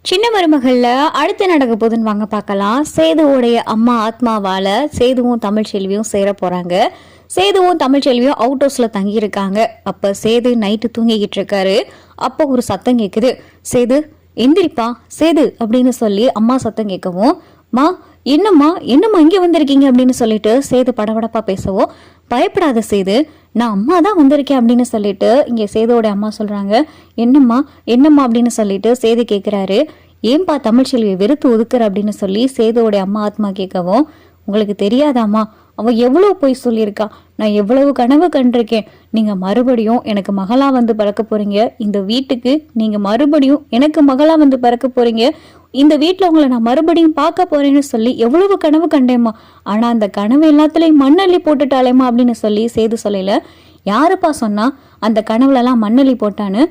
சின்ன மருமகள்ல அடுத்து நடக்க போதுன்னு வாங்க பார்க்கலாம். சேதுவோடைய அம்மா ஆத்மாவால சேதுவும் தமிழ்ச்செல்வியும் சேர போறாங்க. சேதுவும் தமிழ்ச்செல்வியும் அவுட் ஹவுஸ்ல தங்கி இருக்காங்க. அப்ப சேது நைட்டு தூங்கிக்கிட்டு இருக்காரு. அப்போ ஒரு சத்தம் கேக்குது. சேது எந்திரிப்பா சேது அப்படின்னு சொல்லி அம்மா சத்தம் கேட்கவும், மா என்னம்மா என்னம்மா இங்கே வந்திருக்கீங்க அப்படின்னு சொல்லிட்டு சேது படபடப்பா பேசவும், பயப்படாத சேது, நான் அம்மா தான் வந்திருக்கேன் அப்படின்னு சொல்லிட்டு இங்கே சேதுவோட அம்மா சொல்றாங்க. என்னம்மா என்னம்மா அப்படின்னு சொல்லிட்டு சேது கேட்குறாரு. ஏன்பா தமிழ்ச்செல்வியை வெறுத்து ஒதுக்குற அப்படின்னு சொல்லி சேதுவோட அம்மா ஆத்மா கேட்கவும், உங்களுக்கு தெரியாதாம்மா, அவ எவ்வளவு போய் சொல்லியிருக்கா, நான் எவ்வளவு கனவு கண்டிருக்கேன், நீங்க மறுபடியும் எனக்கு மகளா வந்து பிறக்க போறீங்க, இந்த வீட்டுக்கு நீங்க மறுபடியும் எனக்கு மகளா வந்து பிறக்க போறீங்க, இந்த வீட்டுல உங்களை நான் மறுபடியும் பார்க்க போறேன்னு சொல்லி எவ்வளவு கனவு கண்டேம்மா, ஆனா அந்த கனவு எல்லாத்துலயும் மண்ணள்ளி போட்டுட்டாலேம்மா அப்படின்னு சொல்லி சேது சொல்லல. யாருப்பா சொன்னா அந்த கனவுல எல்லாம் மண்ணள்ளி போட்டான்னு?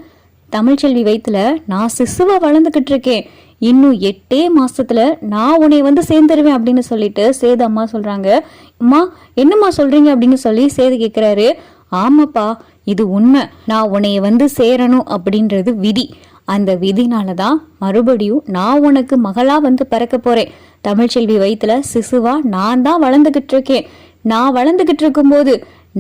தமிழ்ச்செல்வி வயித்துல நான் சிசுவா வளர்ந்துகிட்டு இருக்கேன், இன்னும் 8 மாசத்துல நான் உன்னை வந்து சேர்ந்துருவேன் அப்படின்னு சொல்லிட்டு சேது அம்மா சொல்றாங்க. அம்மா என்னம்மா சொல்றீங்க அப்படின்னு சொல்லி சேது கேட்கிறாரு. ஆமாப்பா இது உண்மை, நான் உன்னைய வந்து சேரணும் அப்படின்றது விதி, அந்த விதினாலதான் மறுபடியும் நான் உனக்கு மகளா வந்து பிறக்க போறேன். தமிழ்ச்செல்வி வயித்துல சிசுவா நான் தான் வளர்ந்துகிட்டு இருக்கேன். நான் வளர்ந்துகிட்டு இருக்கும்போது,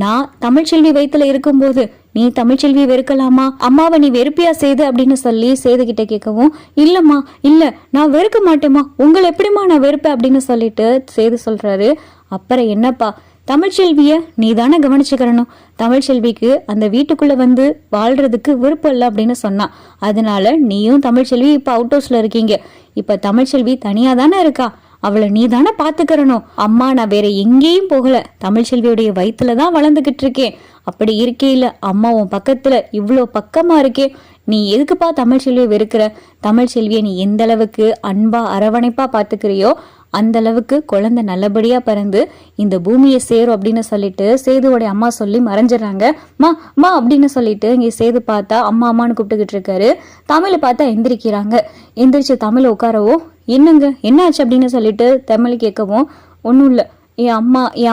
நான் தமிழ்ச்செல்வி வயித்துல இருக்கும்போது நீ தமிழ்ச்செல்வி வெறுக்கலாமா? அம்மாவை நீ வெறுப்பியா சேது அப்படின்னு சொல்லி சேது கிட்ட கேட்கவும், இல்லம்மா இல்ல நான் வெறுக்க மாட்டேம்மா, உங்களை எப்படிமா நான் வெறுப்பேன் அப்படின்னு சொல்லிட்டு சேது சொல்றாரு. அப்புறம் என்னப்பா, தமிழ்ச்செல்விய நீ தானே கவனிச்சுக்கிறணும், தமிழ்ச்செல்விக்கு அந்த வீட்டுக்குள்ள வந்து வாழ்றதுக்கு விருப்பம் இல்லை அப்படின்னு சொன்னா, அதனால நீயும் தமிழ்ச்செல்வி இப்ப அவுட் ஹவுஸ்ல இருக்கீங்க, இப்ப தமிழ்ச்செல்வி தனியா தானே இருக்கா, அவளை நீ தானே பாத்துக்கிறணும். அம்மா நான் வேற எங்கேயும் போகல, தமிழ்ச்செல்வியுடைய வயிற்றுலதான் வளர்ந்துகிட்டு இருக்கேன், அப்படி இருக்கே அம்மா உன் பக்கத்துல இவ்வளோ பக்கமா இருக்கே, நீ எதுக்குப்பா தமிழ்ச்செல்வியை வெறுக்கிற? தமிழ்ச்செல்வியை நீ எந்த அளவுக்கு அன்பா அரவணைப்பா பாத்துக்கிறியோ அந்த அளவுக்கு குழந்தை நல்லபடியா பிறந்து இந்த பூமியை சேரும் அப்படின்னு சொல்லிட்டு சேதுவோடைய அம்மா சொல்லி மறைஞ்சிடறாங்க. மா மா அப்படின்னு சொல்லிட்டு இங்க சேது பார்த்தா அம்மா அம்மான்னு கூப்பிட்டுக்கிட்டு இருக்காரு. தமிழை பார்த்தா எந்திரிக்கிறாங்க. எந்திரிச்சு தமிழ் உட்காரவோ, என்னங்க என்ன ஆச்சு அப்படின்னு சொல்லிட்டு தமிழ் கேட்கவும், ஒன்றும் இல்லை என்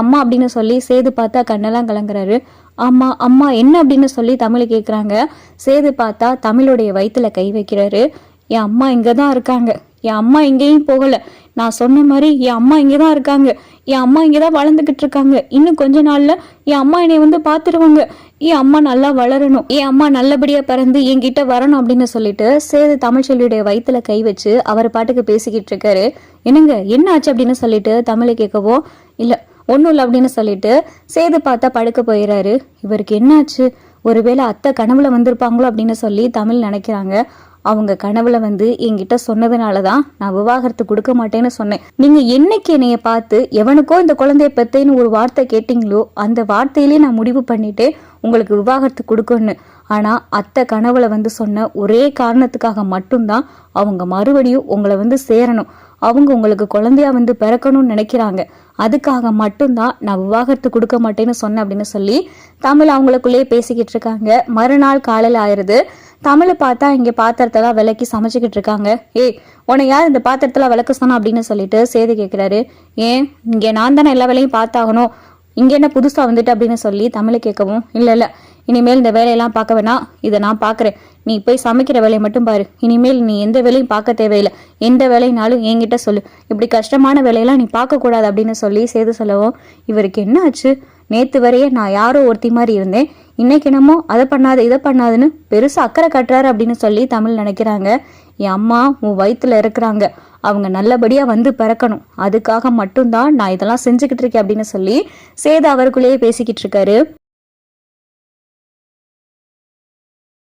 அம்மா அப்படின்னு சொல்லி சேது பார்த்தா கண்ணெல்லாம் கலங்குறாரு. அம்மா அம்மா என்ன அப்படின்னு சொல்லி தமிழ் கேட்குறாங்க. சேது பார்த்தா தமிழுடைய வயிற்றுல கை வைக்கிறாரு. என் அம்மா இங்கே தான் இருக்காங்க, என் அம்மா எங்கேயும் போகலை, நான் சொன்ன மாதிரி என் அம்மா இங்கே தான் இருக்காங்க, என் அம்மா இங்கே தான் வளர்ந்துக்கிட்டு இருக்காங்க, இன்னும் கொஞ்ச நாளில் என் அம்மா என்னை வந்து பார்த்துருவாங்க, என் அம்மா நல்லா வளரணும், என் அம்மா நல்லபடியாக பிறந்து என்கிட்ட வரணும் அப்படின்னு சொல்லிட்டு சேது தமிழ்ச்செல்வியுடைய வயிற்றுல கை வச்சு அவர் பாட்டுக்கு பேசிக்கிட்டு இருக்காரு. என்னங்க என்ன ஆச்சு அப்படின்னு சொல்லிட்டு தமிழை கேட்கவோ, இல்லை ஒன்றும் இல்லை அப்படின்னு சொல்லிட்டு சேது பார்த்தா படுக்க போயிடுறாரு. இவருக்கு என்னாச்சு, ஒருவேளை அத்தை கனவுல வந்திருப்பாங்களோ அப்படின்னு சொல்லி தமிழ் நினைக்கிறாங்க. அவங்க கனவுல வந்து என்கிட்ட சொன்னதுனாலதான் நான் விவாகரத்து கொடுக்க மாட்டேன்னு சொன்னேன். நீங்க என்னைக்கு என்னைய பார்த்து எவனுக்கோ இந்த குழந்தைய பெத்தேன்னு ஒரு வார்த்தை கேட்டீங்களோ அந்த வார்த்தையிலே நான் முடிவு பண்ணிட்டு உங்களுக்கு விவாகரத்து கொடுக்கணும்னு. ஆனா அத்தை கனவுல வந்து சொன்ன ஒரே காரணத்துக்காக மட்டும்தான் அவங்க மறுபடியும் உங்களை வந்து சேரணும், அவங்க உங்களுக்கு குழந்தையா வந்து பிறக்கணும்னு நினைக்கிறாங்க, அதுக்காக மட்டும்தான் நான் விவாகரத்து கொடுக்க மாட்டேன்னு சொன்னேன் அப்படின்னு சொல்லி தமிழ் அவங்களுக்குள்ளேயே பேசிக்கிட்டு இருக்காங்க. மறுநாள் காலையில் ஆயிடுது. தமிழை பார்த்தா இங்கே பாத்திரத்தெல்லாம் விளக்கி சமைச்சிக்கிட்டு இருக்காங்க. உன்னை யார் இந்த பாத்திரத்தெல்லாம் விளக்க சொன்னா அப்படின்னு சொல்லிட்டு சேது கேட்குறாரு. ஏன் இங்கே நான் தானே எல்லா வேலையும் பார்த்தாகணும், இங்கே என்ன புதுசாக வந்துட்டு அப்படின்னு சொல்லி தமிழை கேட்கவும், இல்லை இனிமேல் இந்த வேலையெல்லாம் பார்க்க வேணாம், இதை நான் பார்க்குறேன், நீ போய் சமைக்கிற வேலையை மட்டும் பாரு, இனிமேல் நீ எந்த வேலையும் பார்க்க தேவையில்லை, எந்த வேலைனாலும் என்கிட்ட சொல்லு, இப்படி கஷ்டமான வேலையெல்லாம் நீ பார்க்கக்கூடாது அப்படின்னு சொல்லி சேது சொல்லவும், இவருக்கு என்ன ஆச்சு, நேற்று வரையே நான் யாரோ ஒருத்தி மாதிரி இருந்தேன், இன்னைக்கு என்னமோ அதை பண்ணாது இதை பண்ணாதுன்னு பெருசா அக்கறை கட்டுறாரு அப்படின்னு சொல்லி தமிழ் நினைக்கிறாங்க. என் அம்மா உன் வயிற்றுல இருக்கிறாங்க, அவங்க நல்லபடியா வந்து பிறக்கணும், அதுக்காக மட்டும்தான் நான் இதெல்லாம் செஞ்சுக்கிட்டு இருக்கேன் அப்படின்னு சொல்லி சேது அவருக்குள்ளேயே பேசிக்கிட்டு இருக்காரு.